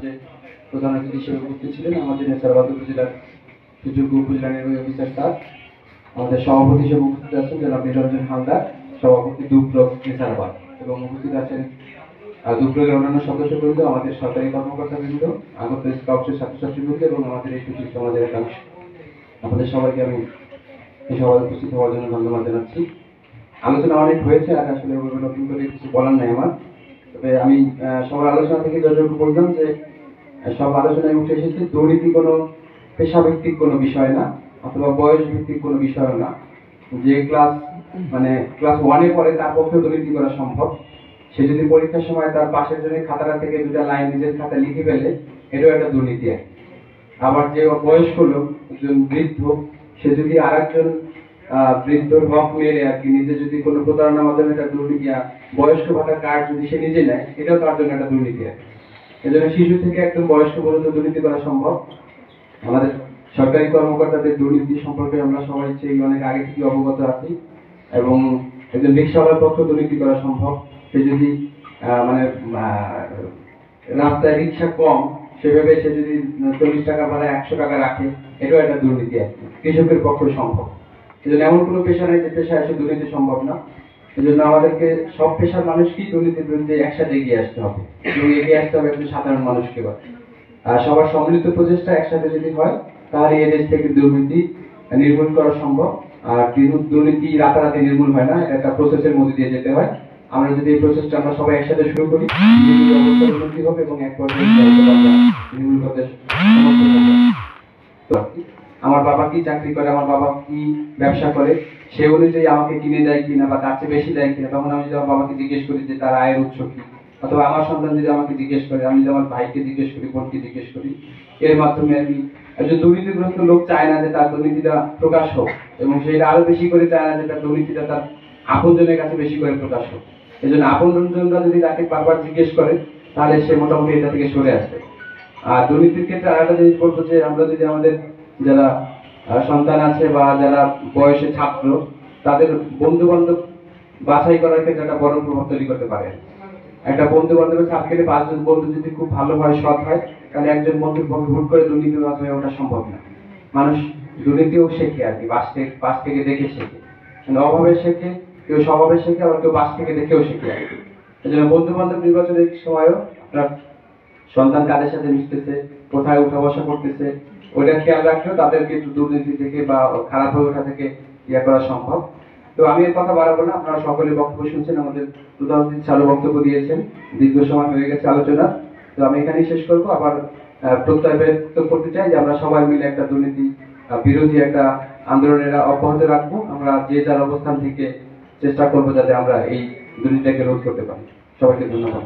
যে প্রধান অতিথি হিসেবে উপস্থিত ছিলেন আমাদের নেসারাবাদ উপজেলার সুযোগ্য উপজেলা নির্বাহী অফিসার স্যার, আমাদের সভাপতি হিসেবে উপস্থিত আছেন জনাব নিরঞ্জন হালদার, সভাপতি দুপ্রক নেসারাবাদ, এবং উপস্থিত আছেন দুপ্রকের অন্যান্য সদস্যবৃন্দ, আমাদের সরকারি কর্মকর্তাবৃন্দ, আগত স্কাউটের ছাত্রছাত্রীবৃন্দ এবং আমাদের এই সুযোগ সমাজের একাংশ। আপনাদের সবাইকে আমি এই সভায় উপস্থিত হওয়ার জন্য ধন্যবাদ জানাচ্ছি। আলোচনা অনেক হয়েছে, আর আসলে নতুন করে কিছু বলার নাই আমার। তবে আমি সবার আলোচনা থেকে যতটুকু বললাম যে সব আলোচনায় উঠে এসেছে দুর্নীতি কোনো পেশাভিত্তিক কোনো বিষয় না, অথবা বয়স ভিত্তিক কোনো বিষয় না। যে ক্লাস 1-এ পড়ে তার পক্ষে দুর্নীতি করা সম্ভব। সে যদি পরীক্ষার সময় তার পাশের জনের খাতাটা থেকে দুটা লাইন নিজের খাতায় লিখে ফেলে, এটাও একটা দুর্নীতি। আবার যে বয়স্ক লোক, একজন বৃদ্ধ, সে যদি আর একজন বৃদ্ধর হক মেরে আর কি নিজে যদি কোনো প্রতারণার মাধ্যমে একটা দুর্নীতি, বয়স্ক ভাতার কার্ড যদি সে নিজে নেয়, এটাও তার জন্য একটা দুর্নীতি। এজন্য শিশু থেকে একদম বয়স্ক পর্যন্ত দুর্নীতি করা সম্ভব। আমাদের সরকারি কর্মকর্তাদের দুর্নীতি সম্পর্কে আমরা সবাই সেই অনেক আগে থেকে অবগত আছি, এবং একজন রিক্সাওয়ালার পক্ষে দুর্নীতি করা সম্ভব। সে যদি রাস্তায় রিক্সা কম, সেভাবে সে যদি 40 টাকা ভাড়া 100 টাকা রাখে, এটাও একটা দুর্নীতি। কৃষকের পক্ষে সম্ভব। এজন্য এমন কোনো পেশা নেই যে পেশায় এসে দুর্নীতি সম্ভব না। এজন্য আমাদেরকে সব পেশার মানুষকেই দুর্নীতির বিরুদ্ধে একসাথে এগিয়ে আসতে হবে, এবং এগিয়ে আসতে হবে একজন সাধারণ মানুষকে। আর সবার সম্মিলিত প্রচেষ্টা একসাথে যদি হয়, তাহলে এই দেশ থেকে দুর্নীতি নির্মূল করা সম্ভব। আর দুর্নীতি রাতারাতি নির্মূল হয় না, একটা প্রসেসের মধ্যে দিয়ে যেতে হয়। আমরা যদি এই প্রসেসটা আমরা সবাই একসাথে শুরু করি, অবস্থার উন্নতি হবে এবং এক পর্যায়ে নির্মূল করতে সমর্থন হবে। আমার বাবা কি চাকরি করে, আমার বাবা কি ব্যবসা করে, সে অনুযায়ী আমাকে কিনে দেয় কিনা বা তার চেয়ে বেশি দেয় কিনা, তখন আমি যদি আমার বাবাকে জিজ্ঞেস করি যে তার আয়ের উৎস কি, অথবা আমার সন্তান যদি আমাকে জিজ্ঞেস করে, আমি যদি আমার ভাইকে জিজ্ঞেস করি, বোনকে জিজ্ঞেস করি, এর মাধ্যমে আমি একজন দুর্নীতিগ্রস্ত লোক চায় না যে তার দুর্নীতিটা প্রকাশ হোক, এবং সেটা আরো বেশি করে চায় না যে তার দুর্নীতিটা তার আপনজনের কাছে বেশি করে প্রকাশ হোক। এই জন্য আপনজনরা যদি তাকে বারবার জিজ্ঞেস করে, তাহলে সে মোটামুটি এটা থেকে সরে আসবে। আর দুর্নীতির ক্ষেত্রে আরেকটা জিনিস বলবো যে আমরা যদি আমাদের যারা সন্তান আছে বা যারা বয়সে ছাত্র, তাদের বন্ধু বান্ধব বাছাই করার ক্ষেত্রে একটা বড় প্রভাব তৈরি করতে পারে। একটা বন্ধু বান্ধবের সার্কেলে 5 জন বন্ধু যদি খুব ভালো হয়, সৎ হয়, তাহলে একজন বন্ধুর পক্ষে হুট করে দুর্নীতিবাজ হয়ে ওঠা সম্ভব না। মানুষ দুর্নীতিও শেখে আর কি, বাস থেকে দেখে শেখে, অভাবে শেখে, কেউ স্বভাবে শেখে, আবার কেউ বাস থেকে দেখেও শেখে আর কি। এজন্য বন্ধু বান্ধব নির্বাচনের সময়ও আপনার সন্তান কাদের সাথে মিশতেছে, কোথায় উঠা বসা করতেছে, ওইটা খেয়াল রাখলেও তাদেরকে একটু দুর্নীতি থেকে বা খারাপ হয়ে ওঠা থেকে ইয়ে করা সম্ভব। তো আমি এর কথা বাড়াবো না, আপনারা সকলে বক্তব্য শুনছেন, আমাদের প্রধান অতিথি স্যারও বক্তব্য দিয়েছেন, দীর্ঘ সময় হয়ে গেছে আলোচনা। তো আমি এখানেই শেষ করবো। আবার প্রত্যয় ব্যক্ত করতে চাই যে আমরা সবাই মিলে একটা দুর্নীতি বিরোধী একটা আন্দোলনের অব্যাহত রাখবো। আমরা যে যার অবস্থান থেকে চেষ্টা করবো যাতে আমরা এই দুর্নীতিটাকে রোধ করতে পারি। সবাইকে ধন্যবাদ।